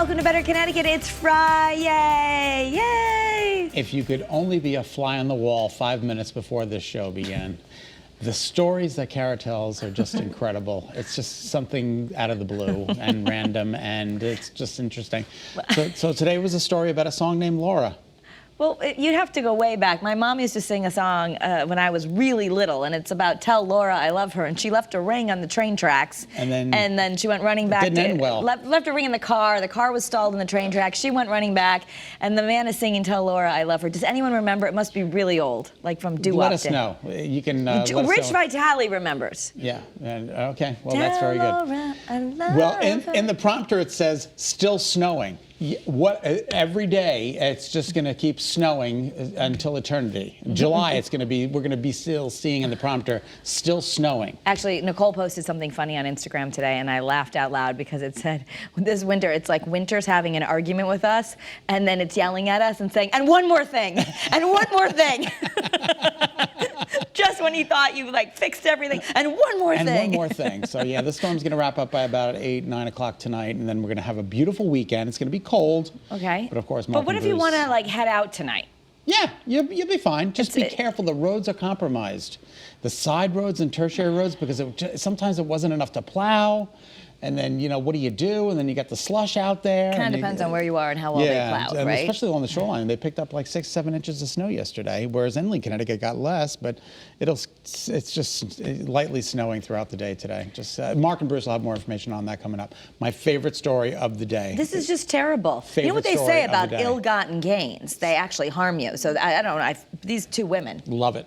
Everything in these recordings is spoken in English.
welcome to Better Connecticut. It's Friday, yay! If you could only be a fly on the wall 5 minutes before this show began, the stories that Kara tells are just incredible. It's just something out of the blue and random, and it's just interesting. So today was a story about a song named Laura. Well, you'd have to go way back. My mom used to sing a song when I was really little, and it's about tell Laura I love her. And she left a ring on the train tracks, and then she went running back. Didn't end well. Left a ring in the car. The car was stalled in the train tracks. She went running back, and the man is singing "Tell Laura I love her." Does anyone remember? It must be really old, like from Doo Wop. Let us know. You can. Rich Vitale remembers. Yeah. Okay. Well, that's very good. Laura, I love well, her. in the prompter it says "still snowing." Every day it's just going to keep snowing until eternity. In July we're going to be still seeing in the prompter still snowing. Actually, Nicole posted something funny on Instagram today, and I laughed out loud because it said, this winter, it's like winter's having an argument with us, and then it's yelling at us and saying, and one more thing, and one more thing. Just when you thought you fixed everything, and one more thing. And one more thing. So yeah, the storm's going to wrap up by about 8, 9 o'clock tonight, and then we're going to have a beautiful weekend. It's going to be cold. Okay. But of course, But what if you want to head out tonight? Yeah, you'll be fine. Just be careful. The roads are compromised. The side roads and tertiary roads, because sometimes it wasn't enough to plow. And then, what do you do? And then you got the slush out there. Kind of depends on where you are and how well they plowed, and right? Especially along the shoreline. They picked up like 6, 7 inches of snow yesterday, whereas inland Connecticut got less, but it's just lightly snowing throughout the day today. Mark and Bruce will have more information on that coming up. My favorite story of the day. This is just terrible. You know what they say about ill-gotten gains? They actually harm you. So I don't know, these two women. Love it.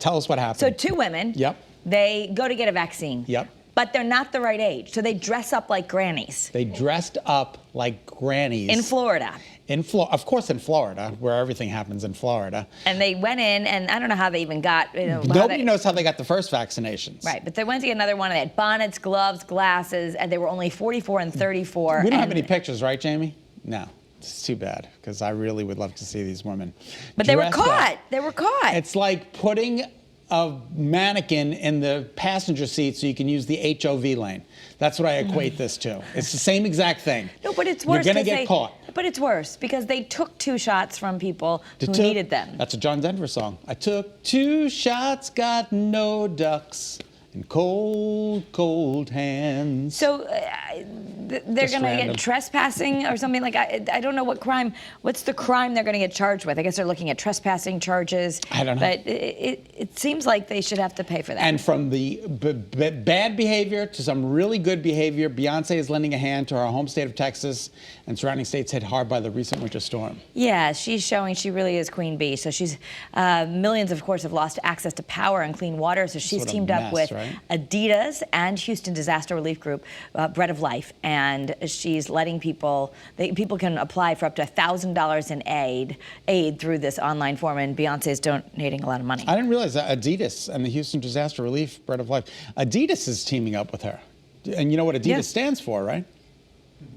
Tell us what happened. So 2 women. Yep. They go to get a vaccine. Yep. But they're not the right age, so they dress up like grannies. They dressed up like grannies. In Florida. Of course, in Florida, where everything happens in Florida. And they went in, and I don't know how they even got. Nobody knows how they got the first vaccinations. Right, but they went to get another one. They had bonnets, gloves, glasses, and they were only 44 and 34. We don't have any pictures, right, Jamie? No. It's too bad, because I really would love to see these women. But they were caught. They were caught. It's like putting a mannequin in the passenger seat so you can use the HOV lane. That's what I equate this to. It's the same exact thing. No, but it's worse. You're going to get caught. But it's worse because they took 2 shots from people who needed them. That's a John Denver song. I took 2 shots, got no ducks, and cold, cold hands. So they're going to get trespassing or something like I don't know what crime. What's the crime they're going to get charged with? I guess they're looking at trespassing charges. I don't know. But it seems like they should have to pay for that. And from the bad behavior to some really good behavior, Beyonce is lending a hand to our home state of Texas and surrounding states hit hard by the recent winter storm. Yeah, she's showing she really is Queen Bee. So she's millions, of course, have lost access to power and clean water. So she's teamed up with Adidas and Houston Disaster Relief Group, Bread of Life, and she's letting people can apply for up to $1,000 in aid through this online form, and Beyonce is donating a lot of money. I didn't realize that Adidas and the Houston Disaster Relief, Bread of Life, Adidas is teaming up with her. And you know what Adidas stands for, right?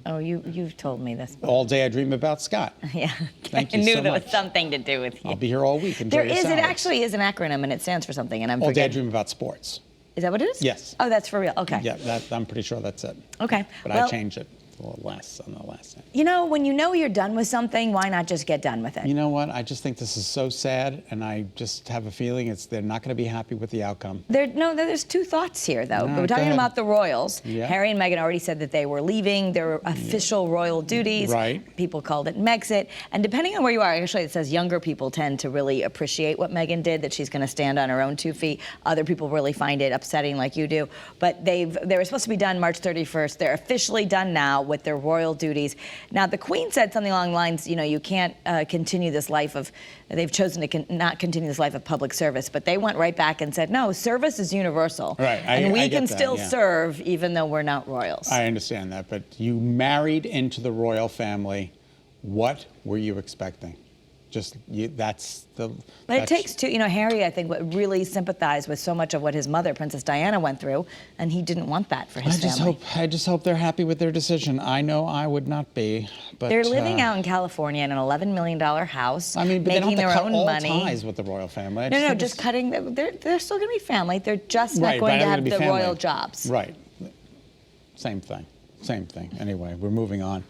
Oh, you've told me this. All day I dream about Scott. Yeah. Thank you I knew so there much. Was something to do with you. I'll be here all week. Enjoy your salad. It actually is an acronym, and it stands for something, and I'm All day I dream about sports. Is that what it is? Yes. Oh, that's for real. Okay. Yeah, I'm pretty sure that's it. Okay. But I changed it a little less on the last time. When you know you're done with something, why not just get done with it? You know what? I just think this is so sad, and I just have a feeling they're not going to be happy with the outcome. There's 2 thoughts here, though. No, we're talking about the royals. Yeah. Harry and Meghan already said that they were leaving their official royal duties. Right. People called it Megxit. And depending on where you are, actually, it says younger people tend to really appreciate what Meghan did, that she's going to stand on her own 2 feet. Other people really find it upsetting, like you do. But they were supposed to be done March 31st. They're officially done now with their royal duties. Now, the Queen said something along the lines, you can't continue this life of, they've chosen to not continue this life of public service, but they went right back and said, no, service is universal. Right. And we can still serve even though we're not royals. I understand that, but you married into the royal family. What were you expecting? But it takes 2. Harry, I think, really sympathized with so much of what his mother, Princess Diana, went through, and he didn't want that for his family. I just hope they're happy with their decision. I know I would not be, but they're living out in California in an $11 million house. I mean, but making they don't have to their cut own all money. ties with the royal family. Just cutting. They're still going to be family. They're just not going to have the royal jobs. Right. Same thing. Same thing. Anyway, we're moving on.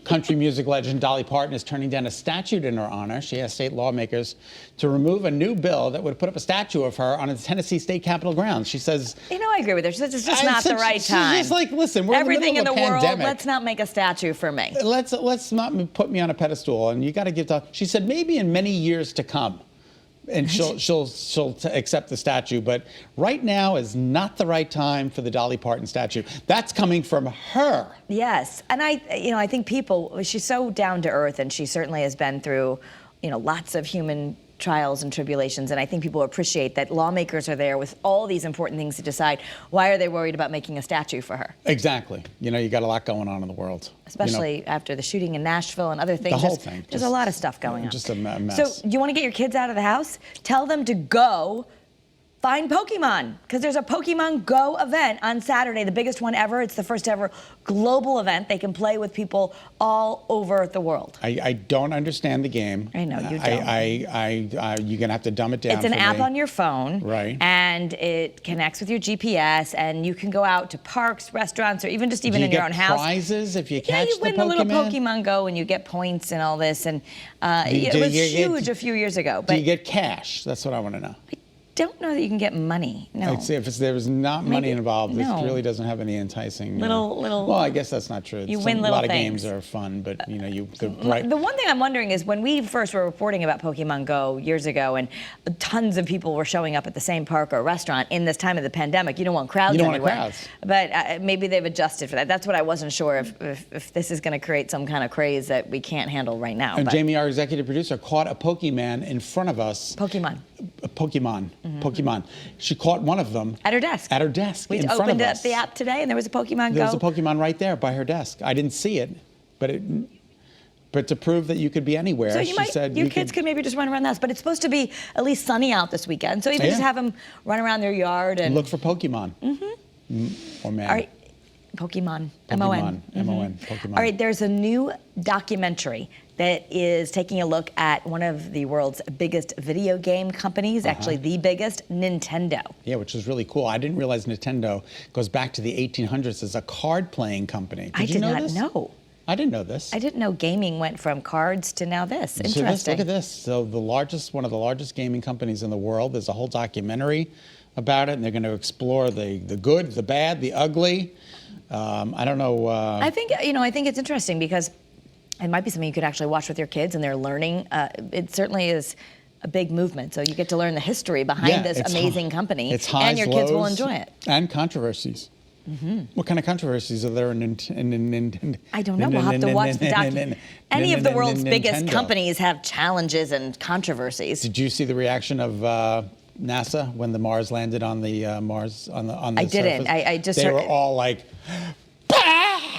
Country music legend Dolly Parton is turning down a statue in her honor. She asked state lawmakers to remove a new bill that would put up a statue of her on the Tennessee state capitol grounds. She says, I agree with her. She says it's just not the right time. She's just like, listen, we're everything in the middle of a world. pandemic. Let's not make a statue for me. Let's not put me on a pedestal. And you got to give. She said maybe in many years to come. And she'll accept the statue, but right now is not the right time for the Dolly Parton statue. That's coming from her. Yes, and I think she's so down to earth, and she certainly has been through, lots of human trials and tribulations, and I think people appreciate that lawmakers are there with all these important things to decide. Why are they worried about making a statue for her? Exactly. You got a lot going on in the world. Especially after the shooting in Nashville and other things. The whole thing. There's a lot of stuff going on. Just a mess. So you want to get your kids out of the house? Tell them to go find Pokemon, because there's a Pokemon Go event on Saturday, the biggest one ever. It's the first ever global event. They can play with people all over the world. I don't understand the game. I know, you don't. You're going to have to dumb it down. It's an app on your phone. Right. And it connects with your GPS, and you can go out to parks, restaurants, or even in your own house. Do you get prizes if you catch the Pokemon? Yeah, you win the little Pokemon Go, and you get points and all this. And it was huge a few years ago. Do you get cash? That's what I want to know. Don't know that you can get money. No. I'd say if there's not money involved, no. This really doesn't have any enticing. Little. Well, I guess that's not true. You win little A lot of things. games are fun, but The one thing I'm wondering is when we first were reporting about Pokemon Go years ago, and tons of people were showing up at the same park or restaurant in this time of the pandemic. You don't want crowds anywhere. You don't want crowds. But maybe they've adjusted for that. That's what I wasn't sure if this is going to create some kind of craze that we can't handle right now. And Jamie, our executive producer, caught a Pokemon in front of us. Pokemon. Pokemon. She caught one of them. At her desk. At her desk. We opened up the app today, and there was a Pokemon Go. There was a Pokemon right there by her desk. I didn't see it, but to prove that you could be anywhere, so she said your kids could maybe just run around the house. But it's supposed to be at least sunny out this weekend, so even just have them run around their yard and look for Pokemon. Or man. All right. Pokemon. M-O-N. M-O-N. Pokemon. All right, there's a new documentary that is taking a look at one of the world's biggest video game companies, actually the biggest, Nintendo. Yeah, which is really cool. I didn't realize Nintendo goes back to the 1800s as a card-playing company. I did not know. I didn't know this. I didn't know gaming went from cards to now this. Interesting. So look at this. So one of the largest gaming companies in the world. There's a whole documentary about it, and they're going to explore the good, the bad, the ugly. I don't know. I think it's interesting because it might be something you could actually watch with your kids, and they're learning. It certainly is a big movement. So you get to learn the history behind this amazing company, and your kids will enjoy it. And controversies. What kind of controversies are there in I don't know. We'll have to watch the documentary. Any of the world's biggest companies have challenges and controversies. Did you see the reaction of NASA when the Mars landed on the Mars on the I didn't. surface? I just they heard, were all like,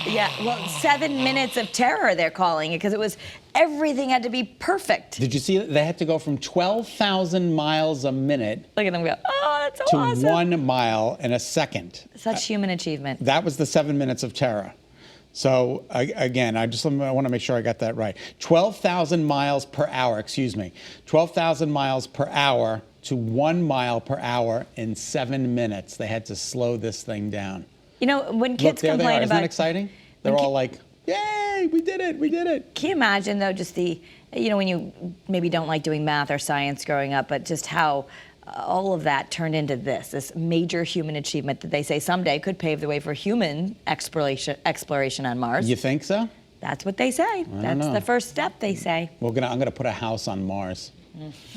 yeah. Well, 7 minutes of terror they're calling it because it was everything had to be perfect. Did you see that they had to go from 12,000 miles a minute? Look at them go. Oh, that's so to awesome. 1 mile in a second. Such human achievement. That was the 7 minutes of terror. So again, I want to make sure I got that right. 12,000 miles per hour. 12,000 miles per hour to 1 mile per hour in 7 minutes. They had to slow this thing down. When kids complain about... Isn't that exciting? They're all like, yay, we did it, we did it. Can you imagine, though, just when you maybe don't like doing math or science growing up, but just how all of that turned into this major human achievement that they say someday could pave the way for human exploration on Mars. You think so? That's what they say. That's the first step, they say. I'm going to put a house on Mars.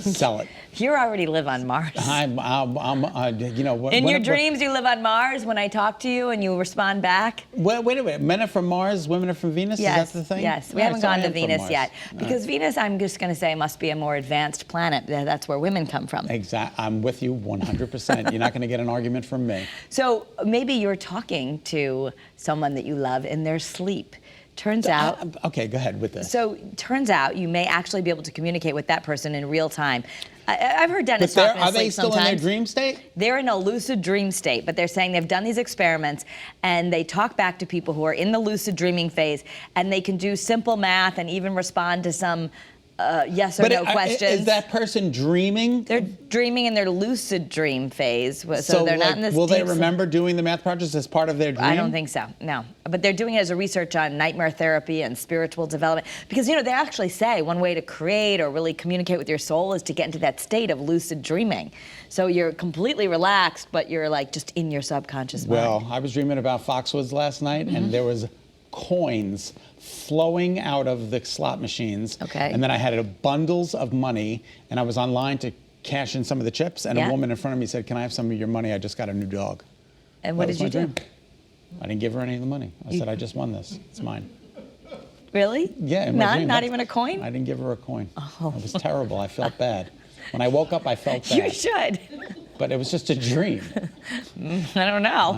Sell it. You already live on Mars. In your dreams, you live on Mars when I talk to you and you respond back? Well, wait a minute. Men are from Mars, women are from Venus? Yes, is that the thing? Yes, we haven't gone to Venus yet. Because Venus, I'm just going to say, must be a more advanced planet. That's where women come from. Exactly. I'm with you 100%. You're not going to get an argument from me. So maybe you're talking to someone that you love in their sleep. Turns out... Okay, go ahead with this. So turns out you may actually be able to communicate with that person in real time. I've heard dentists talk in Are they sleep still sometimes. in their dream state? They're in a lucid dream state, but they're saying they've done these experiments and they talk back to people who are in the lucid dreaming phase, and they can do simple math and even respond to some yes or no questions. Is that person dreaming? They're dreaming in their lucid dream phase, so they're not in this. Will they deep remember doing the math projects as part of their dream? I don't think so, no. But they're doing it as a research on nightmare therapy and spiritual development. Because, they actually say one way to create or really communicate with your soul is to get into that state of lucid dreaming. So you're completely relaxed, but you're like just in your subconscious mind. Well, I was dreaming about Foxwoods last night, and there was coins flowing out of the slot machines. Okay. And then I had bundles of money, and I was online to cash in some of the chips, and a woman in front of me said, "Can I have some of your money? I just got a new dog." And what did you do? I didn't give her any of the money. I said, "I just won this. It's mine." Really? Yeah. In my dream. Not even a coin? I didn't give her a coin. Oh. It was terrible. I felt bad. When I woke up, I felt bad. You should. But it was just a dream. I don't know.